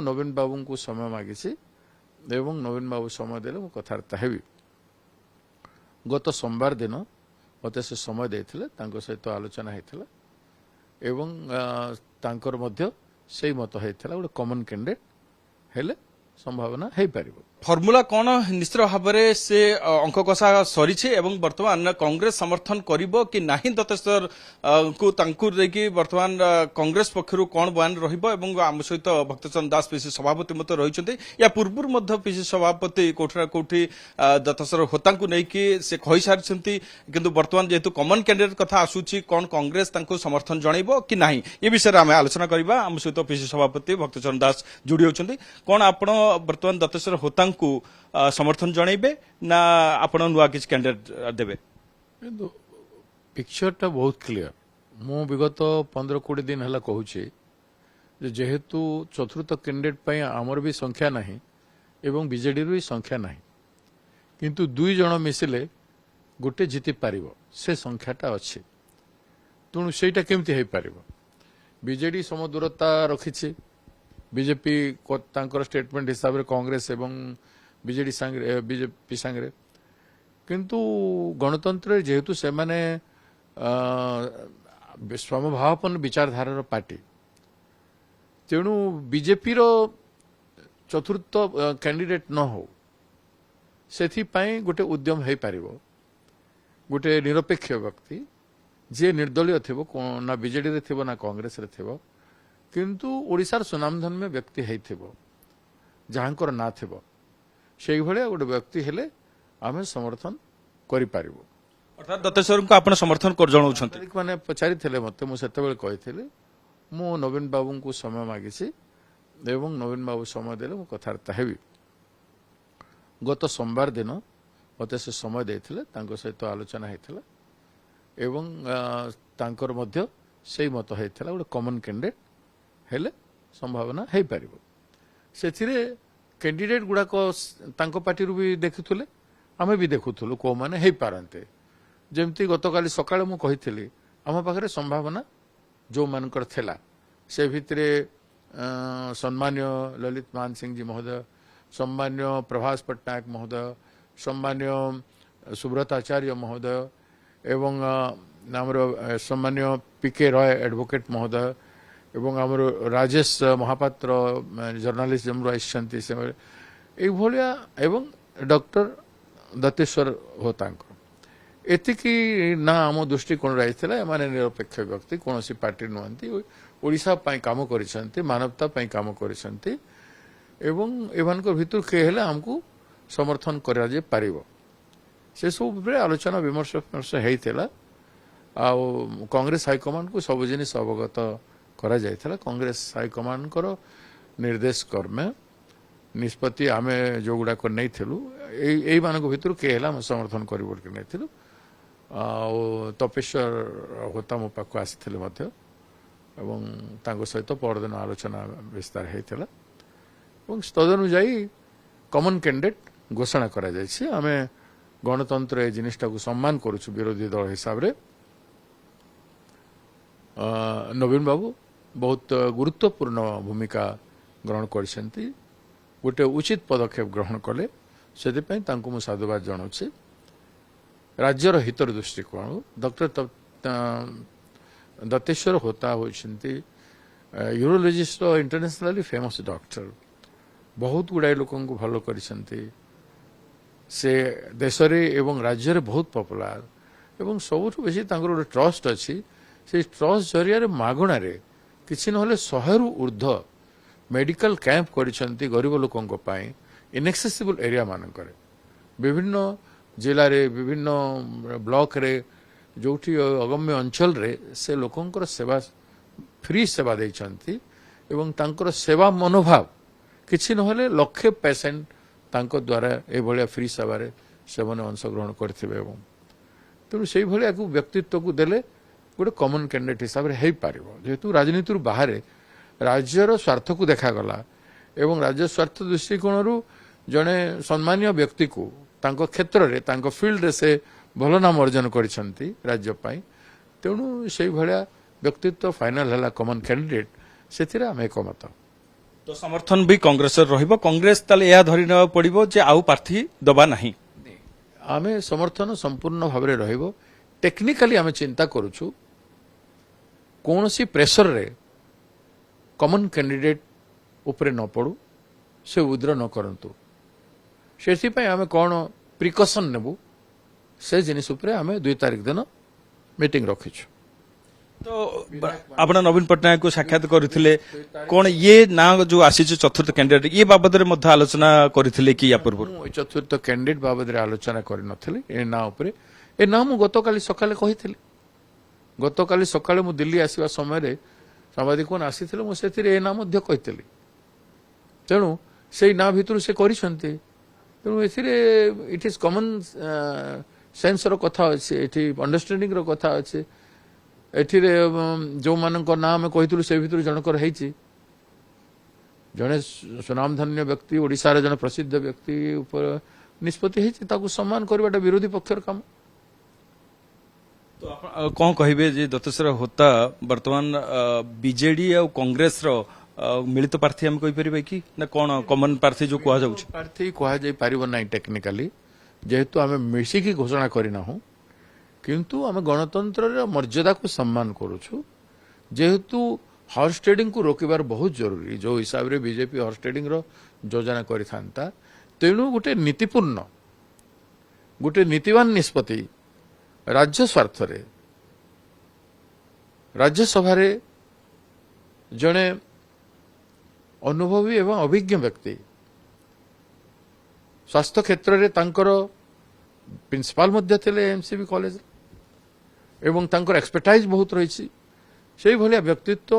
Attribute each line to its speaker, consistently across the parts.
Speaker 1: नवीन बाबू को समय मागिছি এবং नवीन बाबू समय देले मु कथार्ता हेबी गत सोमवार दिन मते से समय देथिले तांको सहित आलोचना हेतिला एवं तांकर मध्य सेही मत हेतिला गोटे कॉमन कैंडिडेट हेले संभावना हे पारिबो
Speaker 2: फर्मुला कौन निश्चित भाव में से अंक कषा सरी बर्तमान कांग्रेस समर्थन करिबो कि नाही दत्तेश्वर को तांकुर देखि बर्तमान कांग्रेस पक्षरु कौन बयान रहिबो एवं आम सहित भक्तचरण दास पीसी सभापति मत रहिचंती या पूर्व मध्य पीसी सभापति कोठरा कोठी दत्तेश्वर होतांकु नै कि से कहि सारिसंती किंतु बर्तमान जेतु कॉमन कैंडिडेट कथा आसुची कौन कांग्रेस तांको समर्थन जणाइबो कि नाही ए विषय रे आमे आलोचना करिबा आम सहित पीसी सभापति भक्तचरण दास जोडी होचंती कोन आपण बर्तमान दत्तेश्वर होतांकु समर्थन जनइबे ना आपण नुआ किछ कैंडिडेट देबे
Speaker 1: पिक्चरटा बहुत क्लियर मु विगत 15-20 दिन हला कहूची जेहेतु चतुर्थ कैंडिडेट पई आमर भी संख्या नाही एवं बीजेडी रो संख्या नाही किंतु दुई जण मिसिले गोटे जीति पारिबो से संख्याटा अछि तुनु सेटा केमति हे पारिबो बीजेडी समदूरता रखिछि बीजेपी तांकर स्टेटमेंट हिसाब रे कांग्रेस एवं बीजेडी संगे बीजेपी संगे किंतु गणतंत्र जेहेतु से माने समभावापन्न विचारधारार पार्टी तेणु बीजेपी रो चतुर्थ कैंडिडेट न हो सेथि पई गोटे उद्यम हे पारिबो गोटे निरपेक्ष व्यक्ति जे निर्दलीय थिबो ना बीजेडी रे थिबो ना कांग्रेस रे थिबो किंतु ओडिशार सुनामधन में व्यक्ति हेइथिबो जहाँकर ना थिबो सेही भलिया गोटे व्यक्ति हेले आमे समर्थन करि पारिबो
Speaker 2: अर्थात दत्तेश्वर को आपण समर्थन कर जणाउछंती
Speaker 1: माने पचारि थिले मते मु सेते बेले कहिथिले मु नवीन बाबू को समय मागिছি एवं नवीन बाबू समय देले मु कथार्ता हेबी गत सोमवार दिन मते से समय देथिले तांको सहित आलोचना हेतिला एवं तांकर मध्य सेही मत हेतिला गोटे कॉमन कैंडिडेट हेले संभावना हे पारिबो सेथिरे कैंडिडेट गुड़ाक पार्टी भी देखुले आम भी देखुलु को मैंने हो पारते जमती गतकाली सकाଳେ मु कही आम पाखे संभावना जो मानकर थिला से भितरे सम्मान्य ललित मान सिंह जी महोदय सम्मान्य प्रभास पट्टनायक महोदय सम्मान्य सुब्रत आचार्य महोदय एवं आमर सम्मान्य पीके रॉय एडवोकेट महोदय एवं आमर राजेश महापात्र जर्नालीस्ट जमरू आइसंती से एभलिया एवं डॉक्टर दत्तेश्वर होतांक एतिकी ना आम दृष्टिकोण रही माने निरपेक्ष व्यक्ति कौन सी पार्टी नुहंती ओडिशा पई काम करिसंती मानवता पई काम करिसंती एवं एमान को भितर के हेले हमकु समर्थन करा जे पारिबो से सब रे आलोचना विमर्श हेइतेला आ कांग्रेस हाई कमांड को सब जिनिस अवगत करा जायथला कांग्रेस हाईकमांड कर निर्देश कर्मे निष्पत्ति आमे जो गुड़ा को नहीं थिलु एई मानक भितर के हेला हम समर्थन करिबो कि नहीं थिलु आ तपेश्वर होता मो पाखु आसिथिले मध्य एवं तांको सहित परदिन आलोचना विस्तार हेतिला एवं तदनुଯାयी कॉमन कैंडिडेट घोषणा करा जायछि आमे गणतंत्र ए जिनिसटा को सम्मान करूछु विरोधी दल हिसाब रे नवीन बाबू बहुत गुरुत्वपूर्ण भूमिका ग्रहण करछंती गोटे उचित पदक्षेप ग्रहण कले से साधुवाद जनाऊे राज्यर हितर दृष्टिकोण डॉक्टर दत्तेश्वर होता होती यूरोलॉजिस्ट इंटरनेशनली फेमस डॉक्टर बहुत गुड़ाए लोक भल कर से देश एवं राज्य रे बहुत पॉपुलर एवं सबुठ बेसी गोटे ट्रस्ट अच्छी से ट्रस्ट जरिया मागणार किसी ना 100 रु ऊर्ध्व मेडिकल कैंप करिसेंती गरीब लोकों इनएक्सेसिबल एरिया मानकर विभिन्न जिले रे विभिन्न ब्लॉक रे जोठी अगम्य अंचल रे से लोकों सेवा फ्री सेवा देइछंती एवं तांकर सेवा मनोभाव किसी नहले लक्षे पेशेंट तांको द्वारा ए भलिया फ्री सेवा रे सेवन अंशग्रहण करथिबे एवं तेणु से भलिया को व्यक्तित्व को देले गोटे कॉमन कैंडिडेट हिसाब से पारिबो जेहेतु राजनीति बाहर राज्यर स्वार्थ को देखागला एवं राज्य स्वार्थ दृष्टिकोण जड़े सम्मानीय व्यक्ति को तांको क्षेत्र रे तांको फील्ड रे से भल नाम अर्जन करिसंती राज्य पाई तेणु से भलिया व्यक्तित्व फाइनल हला कॉमन कैंडिडेट से आम एकमत।
Speaker 2: तो समर्थन भी कांग्रेस रहिबो कांग्रेस ताले या धरि न पड़िबो जे आउ प्रार्थी दबा नाही
Speaker 1: आमे समर्थन संपूर्ण भाव में रहिबो टेक्निकली आमे चिंता करूछु कौनसी प्रेशर रे कॉमन कैंडिडेट उपरे न पड़ू से उद्र न करंतु से आमे कौन प्रिकॉशन नेबू से जिनिस उपरे आमे 2 तारिख दिन मीटिंग रखिछु
Speaker 2: तो आपण नवीन पटनायक को साक्षात करथिले कोन ये ना जो आसी चतुर्थ कैंडिडेट ये बाबद रे मध्य आलोचना करथिले कि या पूर्व
Speaker 1: मु चतुर्थ कैंडिडेट बाबद रे आलोचना करि नथली ए ना उपरे ए ना मु गतकाली सकाले कहिथिली गतकाली सकाले मु दिल्ली आसीबा समय रे सामाजिक कोन आसीथिले मु सेथिरे ए ना मध्य कहिथिली तेणु सेई ना भितरु से करिसंती तेणु एथिरे इट इज कॉमन सेंस रो कथा अछि एठी अंडरस्टैंडिंग रो कथा अछि एथिरे जो मानक ना आम कही से भर जनकर जड़े सुनामधन्य व्यक्ति ओडिशार जन प्रसिद्ध व्यक्ति ऊपर निष्पत्ति सम्मान करवाटा विरोधी पक्षर काम
Speaker 2: तो आप कौन कहे जे दत्तेश्वर होता वर्तमान बीजेडी और कांग्रेस रो मिलित प्रार्थी हम कहि परिबे कि ना कौन कॉमन प्रार्थी जो कहा जाउछ
Speaker 1: प्रार्थी कहा जाय पारिबो नाही टेक्निकली जेहेतु आमे मिसिकी घोषणा करिना हूं किंतु आम गणतंत्र मर्यादा को सम्मान करुछु जेहेतु हॉर्स ट्रेडिंग को रोकबार बहुत जरूरी जो हिसाब रे बीजेपी हॉर्स ट्रेडिंग रो योजना करिथांता तेणु गोटे नीतिपूर्ण गोटे नीतिवान निष्पत्ति राज्य स्वार्थ रे राज्यसभा रे जड़े अनुभवी एवं अभिज्ञ व्यक्ति स्वास्थ्य क्षेत्र रे तांकर प्रिंसिपाल मध्य थे एमसीबी कॉलेज एवं तांकर एक्सपर्टाइज बहुत रही से भलिया व्यक्तित्व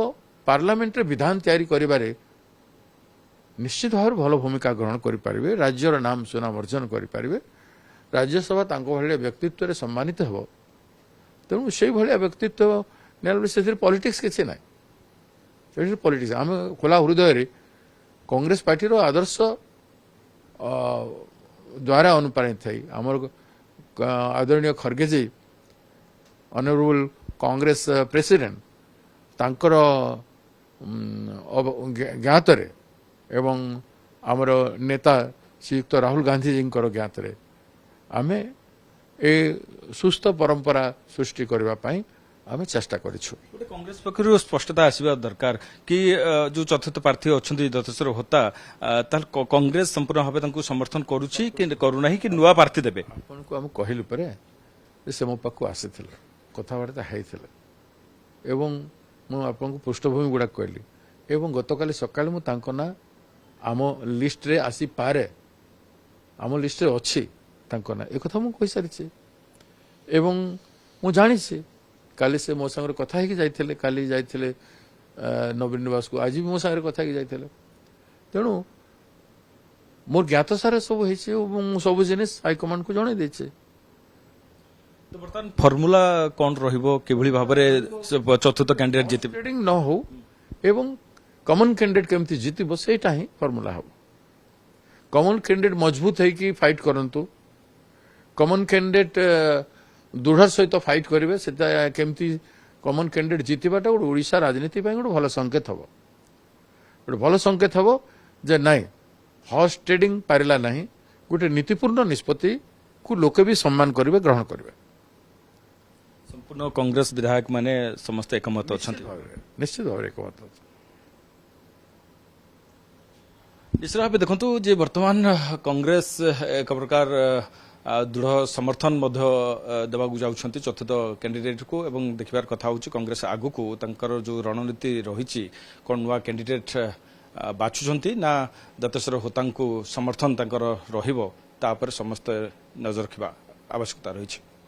Speaker 1: पार्लियामेंट रे विधान तैयारी करिबारे निश्चित भाव भल भूमिका ग्रहण करें राज्यर नाम सुनाम अर्जन करें राज्यसभा भलिया व्यक्तित्व रे सम्मानित हो तेणु से भलिया व्यक्तित्व से पॉलिटिक्स किसी ना पॉलिटिक्स आम खोला हृदय रे कांग्रेस पार्टी रो आदर्श द्वारा अनुप्राणित थी आमर आदरणीय खड़गे जी ऑनरेबल कांग्रेस प्रेसिडेंट तांकर ज्ञात रे एवं आमर नेता श्रीयुक्त राहुल गांधी जी ज्ञात रे आमे ए सुस्थ परंपरा सृष्टि करबा पई आमे चेष्टा करिछु
Speaker 2: कांग्रेस पक्षरु स्पष्टता आसीबा दरकार कि जो चतुर्थ प्रार्थी अछंती दत्तेश्वर होता ताल कांग्रेस संपूर्ण भाबे तांको समर्थन करूछि कि करू नाही कि नुवा प्रार्थी देबे
Speaker 1: आपन को हम कहिलु परे से मो पाखु आसीथिले कथाबार्ता हेइथिले एवं मु आपन को पृष्ठभूमि गुडा कहली एवं गतकाली सकाळे मु तांको ना आम लिस्ट रे आसी पारे आम लिस्ट रे अछि तांको ना ए कथा मु कहि सारिछि एवं मु जानिछि काली से मो संगे कथा ही जाइथिले काली जाइथिले नवीन निवास को आज भी मो संगे कथा ही जाइथिले तेणु मोर ज्ञात सारे सब होइছে এবং सब जिनिस हाईकमांड को जणे दैছে
Speaker 2: तो बर्तमान फॉर्मूला कोन रहिबो केभली भाबरे चतुर्थ कैंडिडेट जिति
Speaker 1: ट्रेडिंग न हो एवं कॉमन कैंडिडेट केमति जितिबो सेटा ही फॉर्मूला हो कॉमन कैंडिडेट मजबूत है कि फाइट करंतु कॉमन कैंडिडेट दृढ़ सहित फाइट करेंगे से केमती कॉमन कैंडिडेट जीतवाटा गोटे ओडिशा राजनीति गोटे भल संकेत हम गोटे भल संकेत हम जे नाई हॉर्स ट्रेडिंग पारिला नहीं गोटे नीतिपूर्ण निष्पत्ति को लोके भी सम्मान करेंगे ग्रहण करेंगे
Speaker 2: संपूर्ण कांग्रेस विधायक माने समस्त एकमत अछंती
Speaker 1: निश्चित भाव एकमत
Speaker 2: निश्चित भाव देखु जे वर्तमान कांग्रेस एक प्रकार दृढ़ समर्थन देवाक जाउछंती चतुर्थ कैंडिडेट को एवं देखिबार कथा होची कांग्रेस आगु को तंकर जो रणनीति रहिछि कोन नुवा कैंडिडेट बाछुछंती ना दत्तेश्वर होतांको समर्थन तंकर रहिबो ता पर समस्त नजर रखिबा आवश्यकता रहिछि।